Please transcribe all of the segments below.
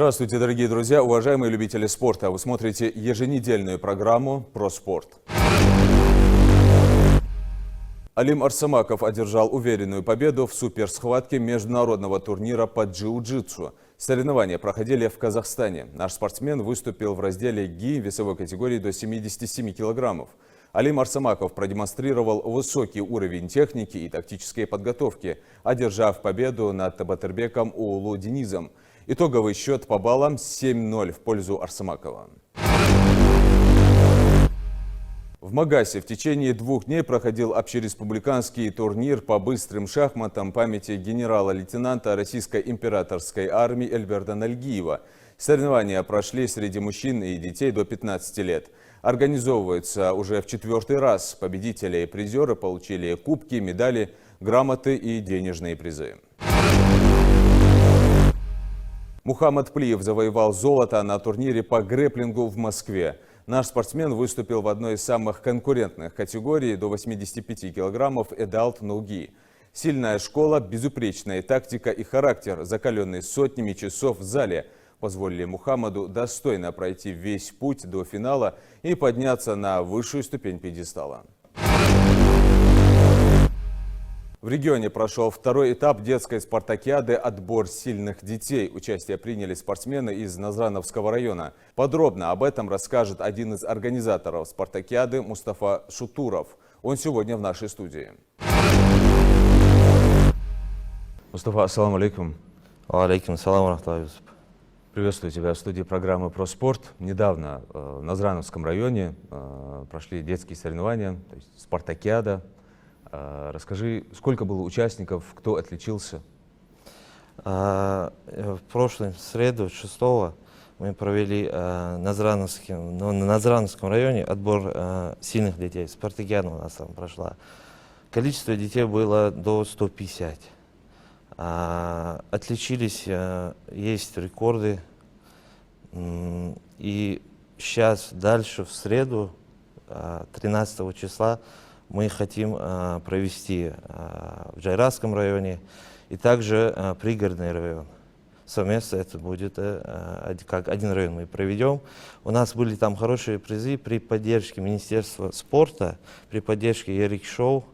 Здравствуйте, дорогие друзья, уважаемые любители спорта. Вы смотрите еженедельную программу про спорт. Алим Арсамаков одержал уверенную победу в суперсхватке международного турнира по джиу-джитсу. Соревнования проходили в Казахстане. Наш спортсмен выступил в разделе ГИ весовой категории до 77 килограммов. Алим Арсамаков продемонстрировал высокий уровень техники и тактической подготовки, одержав победу над Табатырбеком Уулу Денизом. Итоговый счет по баллам 7-0 в пользу Арсамакова. В Магасе в течение 2 дней проходил общереспубликанский турнир по быстрым шахматам памяти генерала-лейтенанта Российской императорской армии Эльберда Нальгиева. Соревнования прошли среди мужчин и детей до 15 лет. Организовываются уже в 4-й раз. Победители и призеры получили кубки, медали, грамоты и денежные призы. Мухаммад Плиев завоевал золото на турнире по грэпплингу в Москве. Наш спортсмен выступил в одной из самых конкурентных категорий до 85 килограммов Adult No Gi. Сильная школа, безупречная тактика и характер, закаленный сотнями часов в зале, позволили Мухаммаду достойно пройти весь путь до финала и подняться на высшую ступень пьедестала. В регионе прошел 2-й этап детской спартакиады «Отбор сильных детей». Участие приняли спортсмены из Назрановского района. Подробно об этом расскажет один из организаторов спартакиады Мустафа Шутуров. Он сегодня в нашей студии. Мустафа, ассаламу алейкум. Алейкум салам рахматуллахи. Приветствую тебя в студии программы «Про спорт». Недавно в Назрановском районе прошли детские соревнования, то есть спартакиада. Расскажи, сколько было участников, кто отличился? В прошлую среду, 6-го, мы провели на Назрановском районе отбор сильных детей. Спартакиада у нас там прошла. Количество детей было до 150. Отличились, есть рекорды. И сейчас дальше в среду, 13 числа, мы хотим провести в Джайрасском районе и также пригородный район. Совместно это будет как один район мы проведем. У нас были там хорошие призы при поддержке Министерства спорта, при поддержке Ярик Шоу.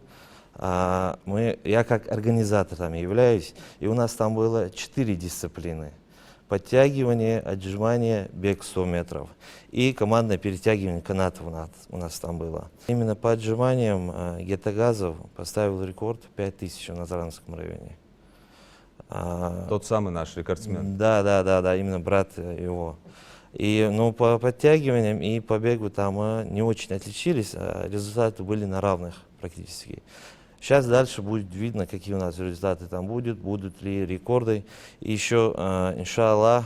Я как организатор там являюсь, и у нас там было 4 дисциплины. Подтягивание, отжимание, бег 100 метров. И командное перетягивание канатов у нас там было. Именно по отжиманиям Гетагазов поставил рекорд 5000 в Назрановском районе. Тот самый наш рекордсмен. Да, именно брат его. И по подтягиваниям и по бегу там не очень отличились, результаты были на равных практически. Сейчас дальше будет видно, какие у нас результаты там будут ли рекорды. И еще, иншаллах,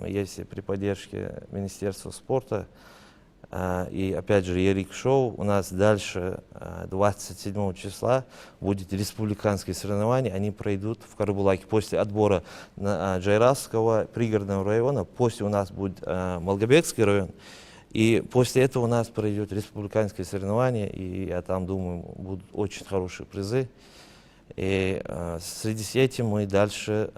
если при поддержке Министерства спорта и опять же Ярик Шоу, у нас дальше 27 числа будет республиканские соревнования. Они пройдут в Карабулаке после отбора Джайрасского пригородного района. После у нас будет Малгобекский район. И после этого у нас пройдет республиканское соревнование, и я там думаю, будут очень хорошие призы. И среди этим мы дальше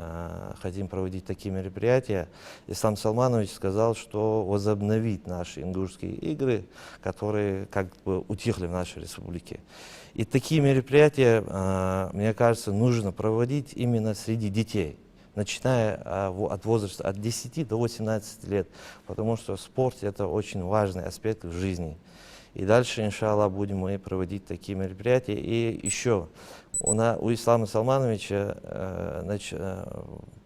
хотим проводить такие мероприятия. Ислам Салманович сказал, что возобновить наши ингушские игры, которые как бы утихли в нашей республике. И такие мероприятия, мне кажется, нужно проводить именно среди детей, начиная от возраста от 10 до 18 лет, потому что спорт – это очень важный аспект в жизни. И дальше, иншаллах, будем мы проводить такие мероприятия. И еще у Ислама Салмановича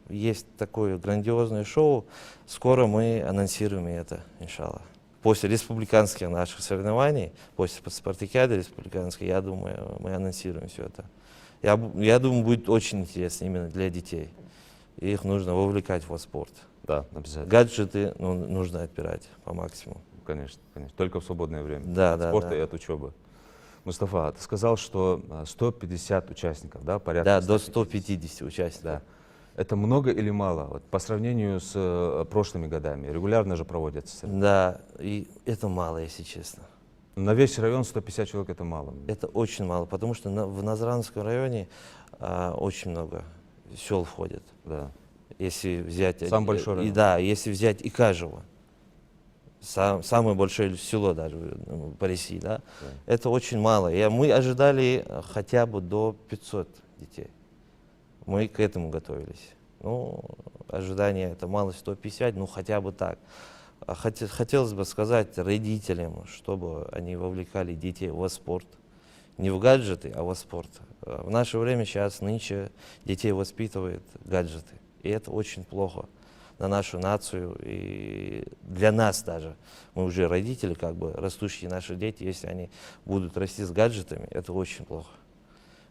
есть такое грандиозное шоу. Скоро мы анонсируем это, иншаллах. После республиканских наших соревнований, после спартакиады республиканской, я думаю, мы анонсируем все это. Я думаю, будет очень интересно именно для детей. Их нужно вовлекать в спорт. Да, обязательно. Гаджеты нужно отбирать по максимуму. Конечно, конечно. Только в свободное время. Да, от спорта и от учебы. Мустафа, ты сказал, что 150 участников, да, порядка? Да, до 150 участников. Да. Это много или мало? Вот, по сравнению с прошлыми годами. Регулярно же проводятся. Да, и это мало, если честно. На весь район 150 человек это мало. Это очень мало, потому что в Назрановском районе очень много сел входит. Да. Если взять... Самый большой район. И, да, если взять Икажево, самое большое село даже по России, да, это очень мало. Мы ожидали хотя бы до 500 детей. Мы к этому готовились. Ну, ожидание это мало 150, ну хотя бы так. Хотелось бы сказать родителям, чтобы они вовлекали детей в спорт. Не в гаджеты, а в спорт. В наше время сейчас, нынче, детей воспитывают гаджеты. И это очень плохо на нашу нацию и для нас даже. Мы уже родители, как бы, растущие наши дети, если они будут расти с гаджетами, это очень плохо.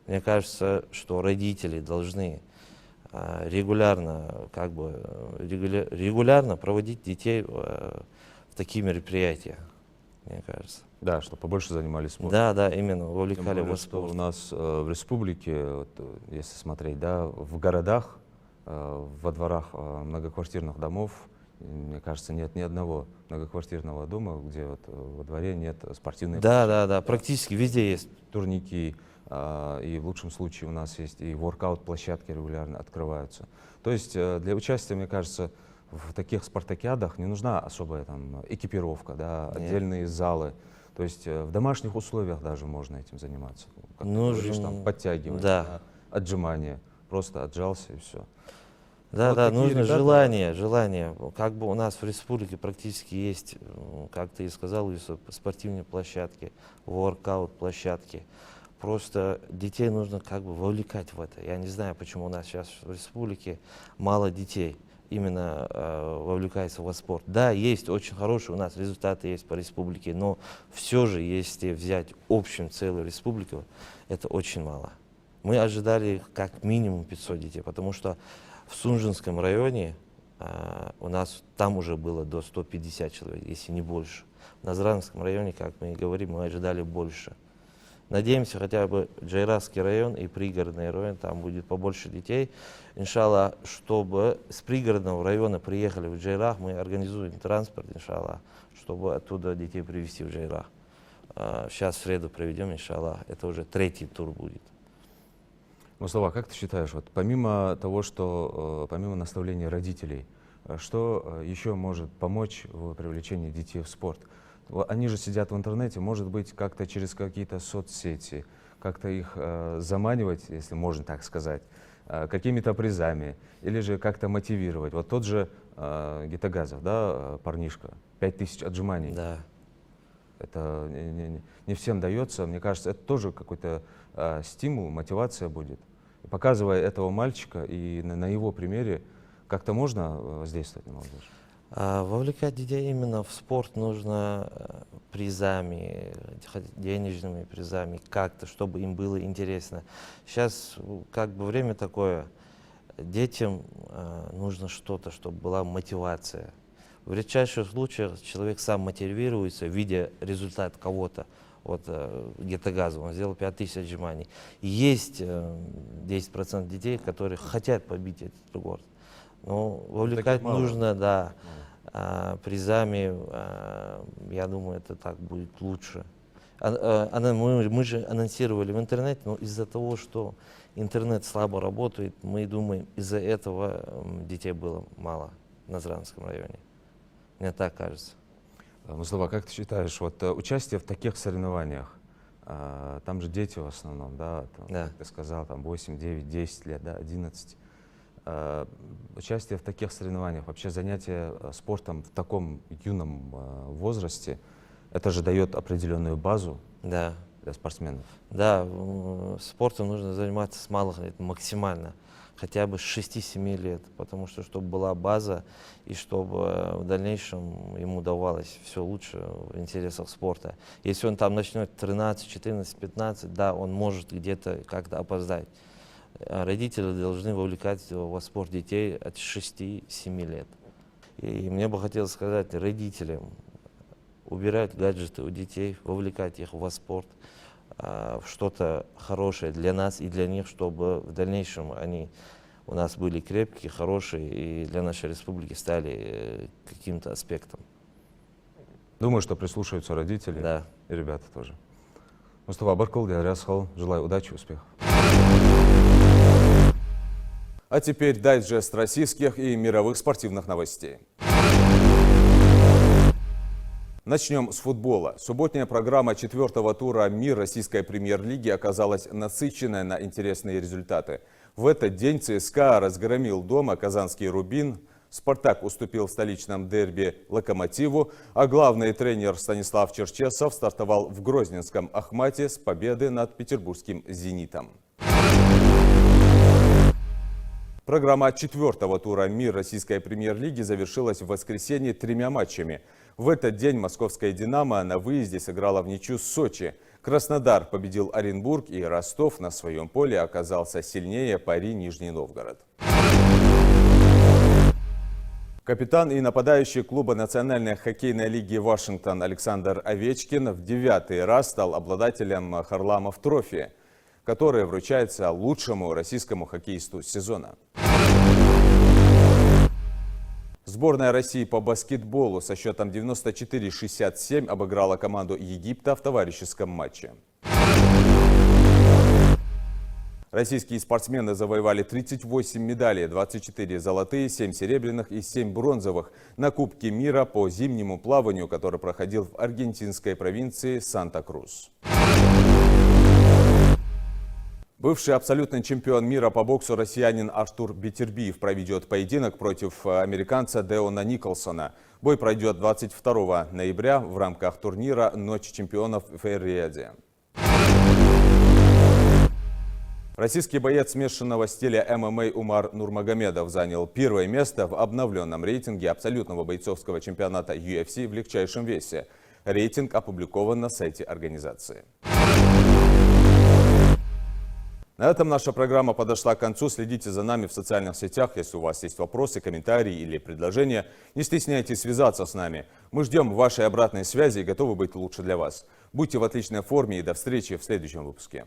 Мне кажется, что родители должны регулярно проводить детей в такие мероприятия, мне кажется. Да, чтобы побольше занимались спортом. Да, да, именно, Тем вовлекали более, в что спорт. у нас в республике, вот, если смотреть, да, в городах, во дворах многоквартирных домов, мне кажется, нет ни одного многоквартирного дома, где вот во дворе нет спортивной Да, площадки. да, практически везде есть. Турники, и в лучшем случае у нас есть и воркаут-площадки регулярно открываются. То есть для участия, мне кажется, в таких спартакиадах не нужна особая там экипировка, да, отдельные залы. То есть в домашних условиях даже можно этим заниматься. Как ты говоришь, там, подтягивание, да. отжимание. Просто отжался и все. Да, Вот да, такие нужно ребята- желание. Как бы у нас в республике практически есть, как ты и сказал, Юсуп, спортивные площадки, воркаут-площадки. Просто детей нужно как бы вовлекать в это. Я не знаю, почему у нас сейчас в республике мало детей именно вовлекается в спорт. Да, есть очень хорошие у нас результаты есть по республике, но все же, если взять общем целую республику, это очень мало. Мы ожидали как минимум 500 детей, потому что в Сунжинском районе у нас там уже было до 150 человек, если не больше. В Назранском районе, как мы и говорим, мы ожидали больше. Надеемся, хотя бы Джайрасский район и пригородный район, там будет побольше детей. Иншаллах, чтобы с пригородного района приехали в Джайрах, мы организуем транспорт, иншаллах, чтобы оттуда детей привезти в Джайрах. Сейчас в среду проведем, иншаллах, это уже 3-й тур будет. Мустафа, как ты считаешь, вот помимо того, что помимо наставления родителей, что еще может помочь в привлечении детей в спорт? Они же сидят в интернете, может быть, как-то через какие-то соцсети, как-то их заманивать, если можно так сказать, какими-то призами, или же как-то мотивировать. Вот тот же Гетагазов, да, парнишка, 5000 отжиманий. Да. Это не всем дается. Мне кажется, это тоже какой-то стимул, мотивация будет. И показывая этого мальчика и на его примере, как-то можно воздействовать на молодежь? Вовлекать детей именно в спорт нужно призами, денежными призами, как-то, чтобы им было интересно. Сейчас как бы время такое, детям нужно что-то, чтобы была мотивация. В редчайших случаях человек сам мотивируется, видя результат кого-то. Вот Гетагазов, он сделал 5000 отжиманий. Есть 10% детей, которые хотят побить этот рекорд. Но вовлекать нужно, да, призами, я думаю, это так будет лучше. Мы же анонсировали в интернете, но из-за того, что интернет слабо работает, мы думаем, из-за этого детей было мало в Назранском районе. Мне так кажется. Мустафа, как ты считаешь, вот участие в таких соревнованиях, там же дети в основном, да, там, Да. как ты сказал, там 8, 9, 10 лет, да, 11. Участие в таких соревнованиях, вообще занятие спортом в таком юном возрасте, это же дает определенную базу Да. для спортсменов. Да, спортом нужно заниматься с малых лет максимально, хотя бы с 6-7 лет, потому что чтобы была база и чтобы в дальнейшем ему давалось все лучше в интересах спорта. Если он там начнет 13, 14, 15, да, он может где-то как-то опоздать. Родители должны вовлекать во спорт детей от 6-7 лет. И мне бы хотелось сказать родителям, убирать гаджеты у детей, вовлекать их во спорт, в что-то хорошее для нас и для них, чтобы в дальнейшем они у нас были крепкие, хорошие и для нашей республики стали каким-то аспектом. Думаю, что прислушаются родители Да. и ребята тоже. Мустафа Баркул, Рясхал, желаю удачи, успехов. А теперь дайджест российских и мировых спортивных новостей. Начнем с футбола. Субботняя программа 4-го тура «Мир» российской премьер-лиги оказалась насыщенной на интересные результаты. В этот день ЦСКА разгромил дома казанский «Рубин», «Спартак» уступил в столичном дерби «Локомотиву», а главный тренер Станислав Черчесов стартовал в грозненском «Ахмате» с победы над петербургским «Зенитом». Программа 4-го тура «Мир» российской премьер-лиги завершилась в воскресенье 3 матчами. В этот день московская «Динамо» на выезде сыграла в ничью с Сочи. Краснодар победил Оренбург, и Ростов на своем поле оказался сильнее Пари Нижний Новгород. Капитан и нападающий клуба Национальной хоккейной лиги «Вашингтон» Александр Овечкин в 9-й раз стал обладателем Харламов трофи, который вручается лучшему российскому хоккеисту сезона. Сборная России по баскетболу со счетом 94-67 обыграла команду Египта в товарищеском матче. Российские спортсмены завоевали 38 медалей, 24 золотые, 7 серебряных и 7 бронзовых на Кубке мира по зимнему плаванию, который проходил в аргентинской провинции Санта-Крус. Бывший абсолютный чемпион мира по боксу россиянин Артур Бетербиев проведет поединок против американца Деона Николсона. Бой пройдет 22 ноября в рамках турнира «Ночь чемпионов» в Эр-Рияде. Российский боец смешанного стиля ММА Умар Нурмагомедов занял первое место в обновленном рейтинге абсолютного бойцовского чемпионата UFC в легчайшем весе. Рейтинг опубликован на сайте организации. На этом наша программа подошла к концу. Следите за нами в социальных сетях. Если у вас есть вопросы, комментарии или предложения, не стесняйтесь связаться с нами. Мы ждем вашей обратной связи и готовы быть лучше для вас. Будьте в отличной форме и до встречи в следующем выпуске.